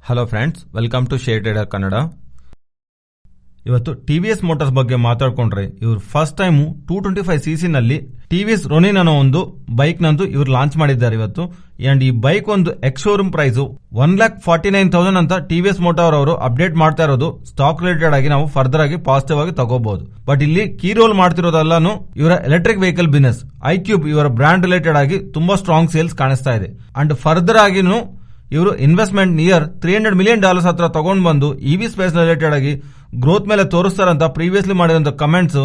Hello friends, welcome to share trader Kannada. ಇವತ್ತು TVS motors ಬಗ್ಗೆ ಮಾತಾಡ್ಕೊಂಡ್ರೆ, ಇವರು ಫಸ್ಟ್ ಟೈಮ್ 225cc ನಲ್ಲಿ ಟಿವಿಎಸ್ ronin ಅನ್ನೋ ಒಂದು ಬೈಕ್ ನಂದು ಇವರು ಲಾಂಚ್ ಮಾಡಿದ್ದಾರೆ ಇವತ್ತು. ಅಂಡ್ ಈ ಬೈಕ್ ಒಂದು ಎಕ್ಸ್ ಶೋರೂಮ್ ಪ್ರೈಸ್ 1,49,000 ಅಂತ ಟಿವಿಎಸ್ ಮೋಟಾರ್ ಅವರು ಅಪ್ಡೇಟ್ ಮಾಡ್ತಾ ಇರೋದು. ಸ್ಟಾಕ್ ರಿಲೇಟೆಡ್ ಆಗಿ ನಾವು ಫರ್ದರ್ ಆಗಿ ಪಾಸಿಟಿವ್ ಆಗಿ ತಗೋಬಹುದು. ಬಟ್ ಇಲ್ಲಿ ಕೀ ರೋಲ್ ಮಾಡ್ತಿರೋದೆಲ್ಲಾನು ಇವರ ಎಲೆಕ್ಟ್ರಿಕ್ ವೆಹಿಕಲ್ ಬಿಸಿನೆಸ್ 𝐼𝐶ube ಇವರ ಬ್ರಾಂಡ್ ರಿಲೇಟೆಡ್ ಆಗಿ ತುಂಬಾ ಸ್ಟ್ರಾಂಗ್ ಸೇಲ್ಸ್ ಕಾಣಿಸ್ತಾ ಇದೆ. ಅಂಡ್ ಫರ್ದರ್ ಆಗಿನೂ ಇವರು ಇನ್ವೆಸ್ಟ್ಮೆಂಟ್ ನಿಯರ್ $300 million ಹತ್ರ ತಗೊಂಡ್ ಬಂದು ಇವಿ ಸ್ಪೇಸ್ ರಿಲೇಟೆಡ್ ಆಗಿ ಗ್ರೋತ್ ಮೇಲೆ ತೋರಿಸ್ತಾರಂತ ಪ್ರೀವಿಯಸ್ಲಿ ಮಾಡಿದಂತ ಕಮೆಂಟ್ಸ್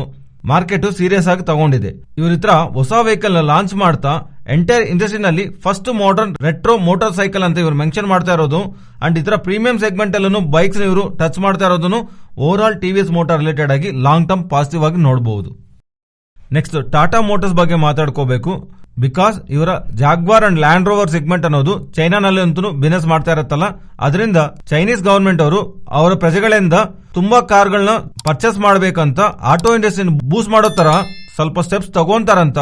ಮಾರ್ಕೆಟ್ ಸೀರಿಯಸ್ ಆಗಿ ತಗೊಂಡಿದೆ. ಇವ್ರ ಹತ್ರ ಹೊಸ ವೆಹಿಕಲ್ ನ ಲಾಂಚ್ ಮಾಡ್ತಾ ಎಂಟೈರ್ ಇಂಡಸ್ಟ್ರಿ ನಲ್ಲಿ first modern retro motor cycle ಅಂತ ಇವರು ಮೆನ್ಷನ್ ಮಾಡ್ತಾ ಇರೋದು. ಅಂಡ್ ಇತರ ಪ್ರೀಮಿಯಂ ಸೆಗ್ಮೆಂಟ್ ಅಲ್ಲೂ ಬೈಕ್ಸ್ ಇವರು ಟಚ್ ಮಾಡ್ತಾ ಇರೋದನ್ನು over all TVS motor related ಆಗಿ ಲಾಂಗ್ ಟರ್ಮ್ ಪಾಸಿಟಿವ್ ಆಗಿ ನೋಡಬಹುದು. ನೆಕ್ಸ್ಟ್ ಟಾಟಾ ಮೋಟಾರ್ಸ್ ಬಗ್ಗೆ ಮಾತಾಡ್ಕೋಬೇಕು. ಬಿಕಾಸ್ ಇವರ Jaguar and land rover segment ಅನ್ನೋದು ಚೈನಾನಲ್ಲಿ ಅಂತೂ ಬಿಸಿನೆಸ್ ಮಾಡ್ತಾ ಇರುತ್ತಲ್ಲ, ಅದರಿಂದ ಚೈನೀಸ್ ಗವರ್ಮೆಂಟ್ ಅವರು ಅವರ ಪ್ರಜೆಗಳಿಂದ ತುಂಬಾ ಕಾರ್ಗಳನ್ನ ಪರ್ಚೇಸ್ ಮಾಡಬೇಕಂತ ಆಟೋ ಇಂಡಸ್ಟ್ರಿ ಬೂಸ್ಟ್ ಮಾಡೋ ತರ ಸ್ವಲ್ಪ ಸ್ಟೆಪ್ಸ್ ತಗೊಂತಾರಂತ.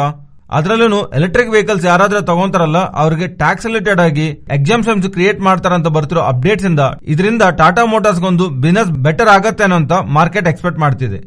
ಅದರಲ್ಲೂ ಎಲೆಕ್ಟ್ರಿಕ್ ವೆಹಿಕಲ್ಸ್ ಯಾರಾದ್ರೂ ತಗೊಂತಾರಲ್ಲ ಅವರಿಗೆ ಟ್ಯಾಕ್ಸ್ ರಿಲೇಟೆಡ್ ಆಗಿ ಎಕ್ಸಾಮ್ಷನ್ಸ್ ಕ್ರಿಯೇಟ್ ಮಾಡ್ತಾರಂತ ಬರ್ತಿರೋ ಅಪ್ಡೇಟ್ಸ್ ಇಂದ ಇದರಿಂದ ಟಾಟಾ ಮೋಟಾರ್ಸ್ ಗೊಂದು ಬಿಸಿನೆಸ್ ಬೆಟರ್ ಆಗತ್ತೆ ಅಂತ ಮಾರ್ಕೆಟ್ ಎಕ್ಸ್ಪೆಕ್ಟ್ ಮಾಡ್ತಿದೆ.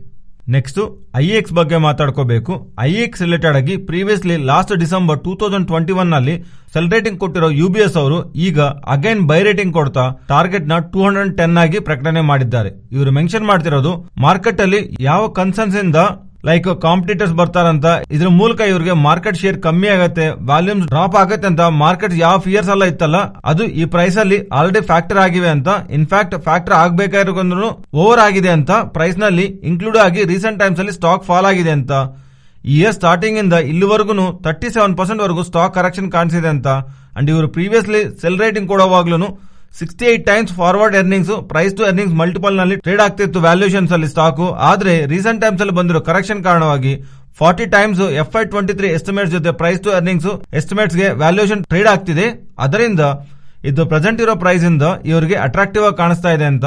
ನೆಕ್ಸ್ಟ್ ಐಎಕ್ಸ್ ಬಗ್ಗೆ ಮಾತಾಡ್ಕೋಬೇಕು. ಐಎಕ್ಸ್ ರಿಲೇಟೆಡ್ ಆಗಿ ಪ್ರೀವಿಯಸ್ಲಿ ಲಾಸ್ಟ್ ಡಿಸೆಂಬರ್ 2021 ನಲ್ಲಿ ಸೆಲ್ ರೇಟಿಂಗ್ ಕೊಟ್ಟಿರೋ ಯುಬಿಎಸ್ ಅವರು ಈಗ ಅಗೈನ್ ಬೈ ರೇಟಿಂಗ್ ಕೊಡ್ತಾ ಟಾರ್ಗೆಟ್ ನ 210 ಆಗಿ ಪ್ರಕಟಣೆ ಮಾಡಿದ್ದಾರೆ. ಇವರು ಮೆನ್ಷನ್ ಮಾಡ್ತಿರೋದು ಮಾರ್ಕೆಟ್ ಅಲ್ಲಿ ಯಾವ ಕನ್ಸರ್ನ್ಸ್ ಇಂದ ಲೈಕ್ ಕಾಂಪಿಟೇಟರ್ಸ್ ಬರ್ತಾರಂತ, ಇದ್ರ ಮೂಲಕ ಇವ್ರಿಗೆ ಮಾರ್ಕೆಟ್ ಶೇರ್ ಕಮ್ಮಿ ಆಗತ್ತೆ, ವಾಲ್ಯೂಮ್ಸ್ ಡ್ರಾಪ್ ಆಗತ್ತೆ ಅಂತ ಮಾರ್ಕೆಟ್ ಯಾವ ಫಿಯರ್ಸ್ ಎಲ್ಲ ಇತ್ತಲ್ಲ ಅದು ಈ ಪ್ರೈಸ್ ಅಲ್ಲಿ ಆಲ್ರೆಡಿ ಫ್ಯಾಕ್ಟರ್ ಆಗಿವೆ ಅಂತ. ಇನ್ಫ್ಯಾಕ್ಟ್ ಫ್ಯಾಕ್ಟರ್ ಆಗ್ಬೇಕಾದ್ರೂ ಓವರ್ ಆಗಿದೆ ಅಂತ ಪ್ರೈಸ್ ನಲ್ಲಿ ಇನ್ಕ್ಲೂಡ್ ಆಗಿ ರೀಸೆಂಟ್ ಟೈಮ್ಸ್ ಅಲ್ಲಿ ಸ್ಟಾಕ್ ಫಾಲ್ ಆಗಿದೆ ಅಂತ. ಈ ಇಯರ್ ಸ್ಟಾರ್ಟಿಂಗ್ ಇಂದ ಇಲ್ಲಿವರೆಗೂ 37% ವರೆಗೂ ಸ್ಟಾಕ್ ಕರೆಕ್ಷನ್ ಕಾಣಿಸಿದೆ ಅಂತ. ಅಂಡ್ ಇವರು ಪ್ರೀವಿಯಸ್ಲಿ ಸೆಲ್ ರೇಟಿಂಗ್ ಕೊಡುವಾಗ್ಲೂ 68 times forward earnings price to earnings multiple ನಲ್ಲಿ ಟ್ರೇಡ್ ಆಗ್ತಿತ್ತು ವ್ಯಾಲ್ಯೂಷನ್ಸ್ ಅಲ್ಲಿ ಸ್ಟಾಕ್. ಆದ್ರೆ ರೀಸೆಂಟ್ ಟೈಮ್ಸ್ ಅಲ್ಲಿ ಬಂದಿರೋ ಕರೆಕ್ಷನ್ ಕಾರಣವಾಗಿ 40 times FY23 ಎಸ್ಟಿಮೇಟ್ಸ್ ಜೊತೆ ಪ್ರೈಸ್ ಟು ಎರ್ನಿಂಗ್ಸ್ ಎಸ್ಟಿಮೇಟ್ಸ್ ಗೆ ವ್ಯಾಲ್ಯೂಷನ್ ಟ್ರೇಡ್ ಆಗ್ತಿದೆ. ಅದರಿಂದ ಇದು ಪ್ರೆಸೆಂಟ್ ಇರೋ ಪ್ರೈಸ್ ಇಂದ ಇವರಿಗೆ ಅಟ್ರಾಕ್ಟಿವ್ ಆಗಿ ಕಾಣಿಸ್ತಾ ಇದೆ ಅಂತ.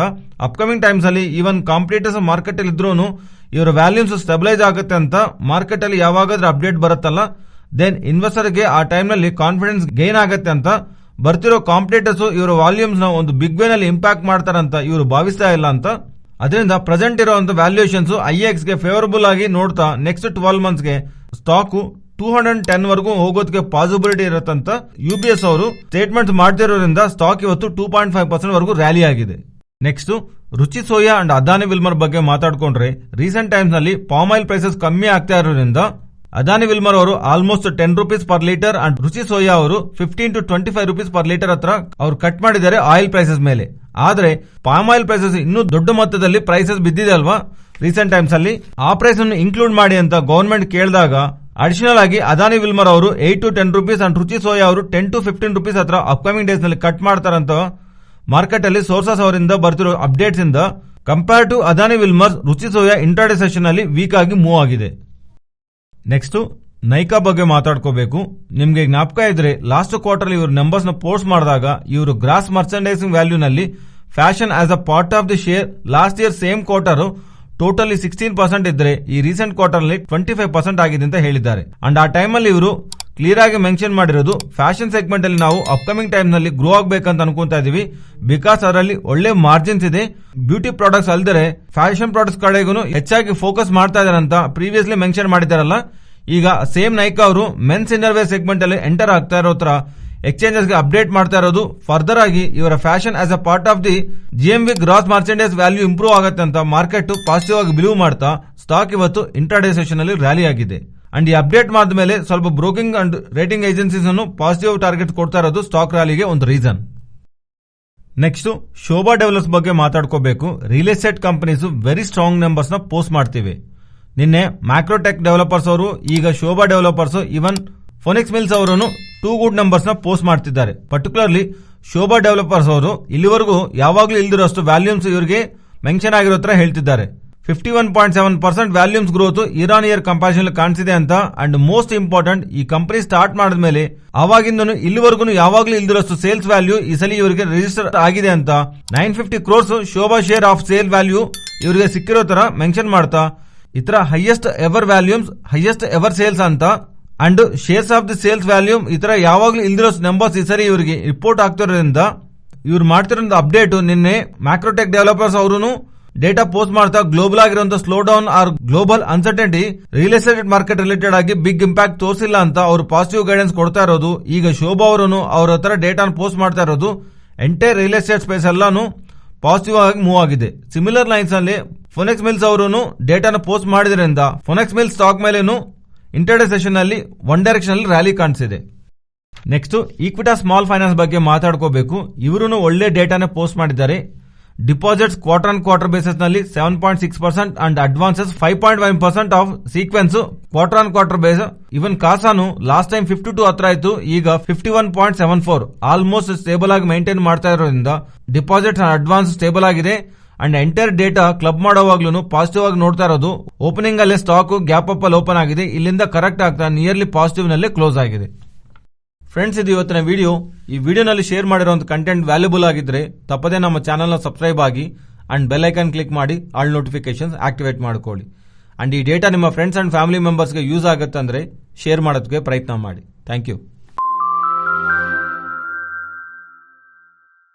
ಅಪ್ಕಮಿಂಗ್ ಟೈಮ್ಸ್ ಅಲ್ಲಿ ಈವನ್ ಕಾಂಪಿಟೇಟರ್ಸ್ ಮಾರ್ಕೆಟ್ ಅಲ್ಲಿ ಇದ್ರೂ ಇವರ ವ್ಯಾಲ್ಯೂಮ್ಸ್ ಸ್ಟೆಬಿಲೈಸ್ ಆಗುತ್ತೆ ಅಂತ ಮಾರ್ಕೆಟ್ ಅಲ್ಲಿ ಯಾವಾಗಾದ್ರೂ ಅಪ್ಡೇಟ್ ಬರುತ್ತಲ್ಲ, ದೆನ್ ಇನ್ವೆಸ್ಟರ್ ಗೆ ಆ ಟೈಮ್ ನಲ್ಲಿ ಕಾನ್ಫಿಡೆನ್ಸ್ ಗೇನ್ ಆಗುತ್ತೆ ಅಂತ. ಬರ್ತಿರೋ ಕಾಂಪಿಟೇಟರ್ಸ್ ಇವರ ವಾಲ್ಯೂಮ್ಸ್ ನ ಒಂದು ಬಿಗ್ ವೇ ನಲ್ಲಿ ಇಂಪ್ಯಾಕ್ಟ್ ಮಾಡ್ತಾರಂತ ಇವರು ಭಾವಿಸ್ತಾ ಇಲ್ಲ ಅಂತ. ಅದರಿಂದ ಪ್ರೆಸೆಂಟ್ ಇರುವಂತ ವ್ಯಾಲ್ಯೂಯೇಷನ್ಸ್ ಐಎಕ್ಸ್ ಗೆ ಫೇವರಬಲ್ ಆಗಿ ನೋಡ್ತಾ ನೆಕ್ಸ್ಟ್ 12 ಮಂತ್ಸ್ ಗೆ ಸ್ಟಾಕ್ 210 ವರೆಗೂ ಹೋಗೋದಕ್ಕೆ ಪಾಸಿಬಿಲಿಟಿ ಇರುತ್ತಂತ ಯುಬಿಎಸ್ ಅವರು ಸ್ಟೇಟ್ಮೆಂಟ್ಸ್ ಮಾಡ್ತಿರೋದ್ರಿಂದ ಸ್ಟಾಕ್ ಇವತ್ತು 2.5% ವರೆಗೂ ರ್ಯಾಲಿ ಆಗಿದೆ. ನೆಕ್ಸ್ಟ್ ರುಚಿ ಸೋಯಾ ಅಂಡ್ ಅದಾನಿ ವಿಲ್ಮರ್ ಬಗ್ಗೆ ಮಾತಾಡ್ಕೊಂಡ್ರೆ, ರೀಸೆಂಟ್ ಟೈಮ್ಸ್ ನಲ್ಲಿ ಪಾಮ್ ಆಯಿಲ್ ಪ್ರೈಸಸ್ ಕಮ್ಮಿ ಆಗ್ತಾ ಇರೋದ್ರಿಂದ ಅದಾನಿ ವಿಲ್ಮರ್ ಅವರು ಆಲ್ಮೋಸ್ಟ್ ₹10 ಪರ್ ಲೀಟರ್ ಅಂಡ್ ರುಚಿ ಸೋಯಾ ಅವರು ₹15 to ₹25 ಪರ್ ಲೀಟರ್ ಹತ್ರ ಅವರು ಕಟ್ ಮಾಡಿದ್ದಾರೆ ಆಯಿಲ್ ಪ್ರೈಸಸ್ ಮೇಲೆ. ಆದ್ರೆ ಪಾಮ್ ಆಯಿಲ್ ಪ್ರೈಸಸ್ ಇನ್ನೂ ದೊಡ್ಡ ಮೊತ್ತದಲ್ಲಿ ಪ್ರೈಸಸ್ ಬಿದ್ದಿದೆ ಅಲ್ವಾ ರೀಸೆಂಟ್ ಟೈಮ್ಸ್ ಅಲ್ಲಿ. ಆ ಪ್ರೈಸ್ ಅನ್ನು ಇನ್ಕ್ಲೂಡ್ ಮಾಡಿ ಅಂತ ಗವರ್ಮೆಂಟ್ ಕೇಳಿದಾಗ ಅಡಿಷನಲ್ ಆಗಿ ಅದಾನಿ ವಿಲ್ಮರ್ ಅವರು ₹8 to ₹10 ಅಂಡ್ ರುಚಿ ಸೋಯಾ ಅವರು ₹10 to ₹15 ಹತ್ರ ಅಪ್ಕಮಿಂಗ್ ಡೇಸ್ ನಲ್ಲಿ ಕಟ್ ಮಾಡ್ತಾರಂತ ಮಾರ್ಕೆಟ್ ಅಲ್ಲಿ ಸೋರ್ಸಸ್ ಅವರಿಂದ ಬರ್ತಿರೋ ಅಪ್ಡೇಟ್ಸ್ ಇಂದ ಕಂಪೇರ್ ಟು ಅದಾನಿ ವಿಲ್ಮರ್ ರುಚಿ ಸೋಯಾ ಇಂಟ್ರಾಡೇ ಸೆಷನ್ ಅಲ್ಲಿ ವೀಕ್ ಆಗಿ ಮೂವ್ ಆಗಿದೆ. ನೆಕ್ಸ್ಟ್ ನೈಕಾ ಬಗ್ಗೆ ಮಾತಾಡ್ಕೋಬೇಕು. ನಿಮ್ಗೆ ಜ್ಞಾಪಕ ಇದ್ರೆ ಲಾಸ್ಟ್ ಕ್ವಾರ್ಟರ್ ಇವರು ನಂಬರ್ಸ್ ನ ಪೋಸ್ಟ್ ಮಾಡಿದಾಗ ಇವರು ಗ್ರಾಸ್ ಮರ್ಚೆಂಡೈಸಿಂಗ್ ವ್ಯಾಲ್ಯೂ ನಲ್ಲಿ fashion as a part of the share last year same quarter totally 16% ಇದ್ರೆ ಈ ರೀಸೆಂಟ್ ಕ್ವಾರ್ಟರ್ ನಲ್ಲಿ 25% ಆಗಿದೆ ಅಂತ ಹೇಳಿದ್ದಾರೆ. ಅಂಡ್ ಆ ಟೈಮ್ ಅಲ್ಲಿ ಇವರು ಕ್ಲಿಯರ್ ಆಗಿ ಮೆನ್ಷನ್ ಮಾಡಿರೋದು ಫ್ಯಾಷನ್ ಸೆಗ್ಮೆಂಟ್ ಅಲ್ಲಿ ನಾವು ಅಪ್ಕಮಿಂಗ್ ಟೈಮ್ ನಲ್ಲಿ ಗ್ರೋ ಆಗ್ಬೇಕಂತ ಅನ್ಕೊಂತಾ ಇದೀವಿ. ಬಿಕಾಸ್ ಅದರಲ್ಲಿ ಒಳ್ಳೆ ಮಾರ್ಜಿನ್ಸ್ ಇದೆ. ಬ್ಯೂಟಿ ಪ್ರಾಡಕ್ಟ್ಸ್ ಅಲ್ದರೆ ಫ್ಯಾಷನ್ ಪ್ರಾಡಕ್ಟ್ಸ್ ಕಡೆಗೂ ಹೆಚ್ಚಾಗಿ ಫೋಕಸ್ ಮಾಡ್ತಾ ಇದಾರೆ ಅಂತ ಪ್ರೀವಿಯಸ್ಲಿ ಮೆನ್ಷನ್ ಮಾಡಿದಾರಲ್ಲ. ಈಗ ಸೇಮ್ ನೈಕಾ ಅವರು ಮೆನ್ಸ್ ಇನ್ನರ್ವೇರ್ ಸೆಗ್ಮೆಂಟ್ ಅಲ್ಲಿ ಎಂಟರ್ ಆಗ್ತಾ ಇರೋ ತರ ಎಕ್ಸ್ಚೇಂಜಸ್ ಗೆ ಅಪ್ಡೇಟ್ ಮಾಡ್ತಾ ಇರೋದು. ಫರ್ದರ್ ಆಗಿ ಇವರ fashion as a part of the GMV gross merchandise value improve ಆಗುತ್ತೆ ಅಂತ ಮಾರ್ಕೆಟ್ ಪಾಸಿಟಿವ್ ಆಗಿ ಬಿಲೀವ್ ಮಾಡ್ತಾ ಸ್ಟಾಕ್ ಇವತ್ತು ಇಂಟ್ರಾಡೇ ಸೆಷನ್ ಅಲ್ಲಿ ರ್ಯಾಲಿ ಆಗಿದೆ. ಅಂಡ್ ಈ ಅಪ್ಡೇಟ್ ಮಾಡಿದ ಮೇಲೆ ಸ್ವಲ್ಪ ಬ್ರೋಕಿಂಗ್ ಅಂಡ್ ರೇಟಿಂಗ್ ಏಜೆನ್ಸೀಸ್ ಅನ್ನು ಪಾಸಿಟಿವ್ ಟಾರ್ಗೆಟ್ ಕೊಡ್ತಾ ಇರೋದು ಸ್ಟಾಕ್ ರ್ಯಾಲಿಗೆ ಒಂದು ರೀಸನ್. ನೆಕ್ಸ್ಟ್ ಶೋಭಾ ಡೆವಲಪರ್ಸ್ ಬಗ್ಗೆ ಮಾತಾಡ್ಕೋಬೇಕು. Real estate companies very strong numbers ನ ಪೋಸ್ಟ್ ಮಾಡ್ತಿವೆ. ನಿನ್ನೆ ಮ್ಯಾಕ್ರೋಟೆಕ್ ಡೆವಲಪರ್ಸ್ ಅವರು, ಈಗ Sobha developers, even Phoenix Mills ಅವರು 2 ಗುಡ್ ನಂಬರ್ಸ್ ನ ಪೋಸ್ಟ್ ಮಾಡ್ತಿದ್ದಾರೆ. ಪರ್ಟಿಕ್ಯುಲರ್ಲಿ ಶೋಭಾ ಡೆವಲಪರ್ಸ್ ಅವರು ಇಲ್ಲಿವರೆಗೂ ಯಾವಾಗ್ಲೂ ಇಲ್ದಿರೋಷ್ಟು ವ್ಯಾಲ್ಯೂಮ್ಸ್ ಇವರಿಗೆ ಮೆನ್ಷನ್ ಆಗಿರೋ ತರ ಹೇಳ್ತಿದ್ದಾರೆ. 51.7% volumes growth year on year comparison ಕಾಣಿಸಿದೆ ಅಂತ. ಅಂಡ್ ಮೋಸ್ಟ್ ಇಂಪಾರ್ಟೆಂಟ್, ಈ ಕಂಪನಿ ಸ್ಟಾರ್ಟ್ ಮಾಡಿದ್ಮೇಲೆ ಅವಾಗಿಂದನು ಇಲ್ಲಿವರೆಗೂ ಯಾವಾಗ್ಲೂ ಇಲ್ದಿರೋಷ್ಟು ಸೇಲ್ಸ್ ವ್ಯಾಲ್ಯೂ ಈ ಸಲ ಇವರಿಗೆ ರಿಜಿಸ್ಟರ್ ಆಗಿದೆ ಅಂತ. 950 crores Sobha share of sale value ಇವರಿಗೆ ಸಿಕ್ಕಿರೋ ತರ ಮೆನ್ಷನ್ ಮಾಡ್ತಾ ಇತರ highest ever volumes, highest ever sales ಅಂತ and shares of the sales volume ಇತರ ಯಾವಾಗ್ಲೂ ಇಲ್ದಿರೋ ನಂಬರ್ಸ್ ಈ ಸರಿ ಇವರಿಗೆ ರಿಪೋರ್ಟ್ ಆಗ್ತಿರೋದ್ರಿಂದ ಇವ್ರು ಮಾಡ್ತಿರೋ ಅಪ್ಡೇಟ್ ನಿನ್ನೆ ಮ್ಯಾಕ್ರೋಟೆಕ್ ಡೆವಲಪರ್ಸ್ ಅವರು ಡೇಟಾ ಪೋಸ್ಟ್ ಮಾಡ್ತಾ ಗ್ಲೋಬಲ್ ಆಗಿರುವಂತಹ slow down or global uncertainty real estate market related ಆಗಿ ಬಿಗ್ ಇಂಪ್ಯಾಕ್ಟ್ ತೋರಿಸಿಲ್ಲ ಅಂತ ಅವರು ಪಾಸಿಟಿವ್ ಗೈಡೆನ್ಸ್ ಕೊಡ್ತಾ ಇರೋದು. ಈಗ ಶೋಭಾ ಅವರು ಅವ್ರ ಹತ್ರ ಡೇಟಾನ ಪೋಸ್ಟ್ ಮಾಡ್ತಾ ಇರೋದು ಎಂಟೈರ್ ರಿಯಲ್ ಎಸ್ಟೇಟ್ ಸ್ಪೇಸ್ ಎಲ್ಲಾನು ಪಾಸಿಟಿವ್ ಆಗಿ ಮೂವ್ ಆಗಿದೆ. ಸಿಮಿಲರ್ ಲೈನ್ಸ್ ಅಲ್ಲಿ ಫೋನೆಕ್ಸ್ ಮಿಲ್ಸ್ ಅವರು ಡೇಟಾನ ಪೋಸ್ಟ್ ಮಾಡಿದ್ರಿಂದ ಫೋನೆಕ್ಸ್ ಮಿಲ್ಸ್ ಸ್ಟಾಕ್ ಮೇಲೇನು ಇಂಟರ್ಡೇ ಸೆಷನ್ ಅಲ್ಲಿ ಒನ್ ಡೈರೆಕ್ಷನ್ ಅಲ್ಲಿ ರ್ಯಾಲಿ ಕಾಣಿಸಿದೆ. ನೆಕ್ಸ್ಟ್ ಈಕ್ವಿಟಾ ಸ್ಮಾಲ್ ಫೈನಾನ್ಸ್ ಬಗ್ಗೆ ಮಾತಾಡ್ಕೋಬೇಕು. ಇವರು ಒಳ್ಳೆ ಡೇಟಾನ ಪೋಸ್ಟ್ ಮಾಡಿದ್ದಾರೆ. Deposits quarter on quarter basis ನಲ್ಲಿ 7.6% and advances 5.1% of sequence quarter on quarter base. Even ಕಾಸಾನು ಲಾಸ್ಟ್ ಟೈಮ್ 52 ಹತ್ರ ಆಯ್ತು, ಈಗ 51.74 ಆಲ್ಮೋಸ್ಟ್ ಸ್ಟೇಬಲ್ ಆಗಿ ಮೇಂಟೈನ್ ಮಾಡ್ತಾ ಇರೋದ್ರಿಂದ ಡಿಪಾಸಿಟ್ಸ್ ಅಂಡ್ ಅಡ್ವಾನ್ಸ್ ಸ್ಟೇಬಲ್ ಆಗಿದೆ. ಅಂಡ್ ಎಂಟೈರ್ ಡೇಟಾ ಕ್ಲಬ್ ಮಾಡೋವಾಗ್ಲೂ ಪಾಸಿಟಿವ್ ಆಗಿ ನೋಡ್ತಾ ಇರೋದು. ಓಪನಿಂಗ್ ಅಲ್ಲೇ ಸ್ಟಾಕ್ ಗ್ಯಾಪ್ ಅಪ್ ಅಲ್ಲಿ ಓಪನ್ ಆಗಿದೆ, ಇಲ್ಲಿಂದ ಕರೆಕ್ಟ್ ಆಗ್ತಾ ನಿಯರ್ಲಿ ಪಾಸಿಟಿವ್ ನಲ್ಲೇ ಕ್ಲೋಸ್ ಆಗಿದೆ. ಫ್ರೆಂಡ್ಸ್, ಇದು ಇವತ್ತಿನ ವಿಡಿಯೋ. ಈ ವಿಡಿಯೋನಲ್ಲಿ ಶೇರ್ ಮಾಡಿರುವಂತಹ ಕಂಟೆಂಟ್ ವ್ಯಾಲ್ಯೂಬಲ್ ಆಗಿದ್ರೆ ತಪ್ಪದೇ ನಮ್ಮ ಚಾನೆಲ್ ನ ಸಬ್ಸ್ಕ್ರೈಬ್ ಆಗಿ ಅಂಡ್ ಬೆಲ್ ಐಕಾನ್ ಕ್ಲಿಕ್ ಮಾಡಿ ಆಲ್ ನೋಟಿಫಿಕೇಶನ್ಸ್ ಆಕ್ಟಿವೇಟ್ ಮಾಡ್ಕೊಳ್ಳಿ. ಅಂಡ್ ಈ ಡೇಟಾ ನಿಮ್ಮ ಫ್ರೆಂಡ್ಸ್ ಅಂಡ್ ಫ್ಯಾಮಿಲಿ ಮೆಂಬರ್ಸ್ಗೆ ಯೂಸ್ ಆಗುತ್ತೆ ಅಂದ್ರೆ ಶೇರ್ ಮಾಡೋದಕ್ಕೆ ಪ್ರಯತ್ನ ಮಾಡಿ. Thank you.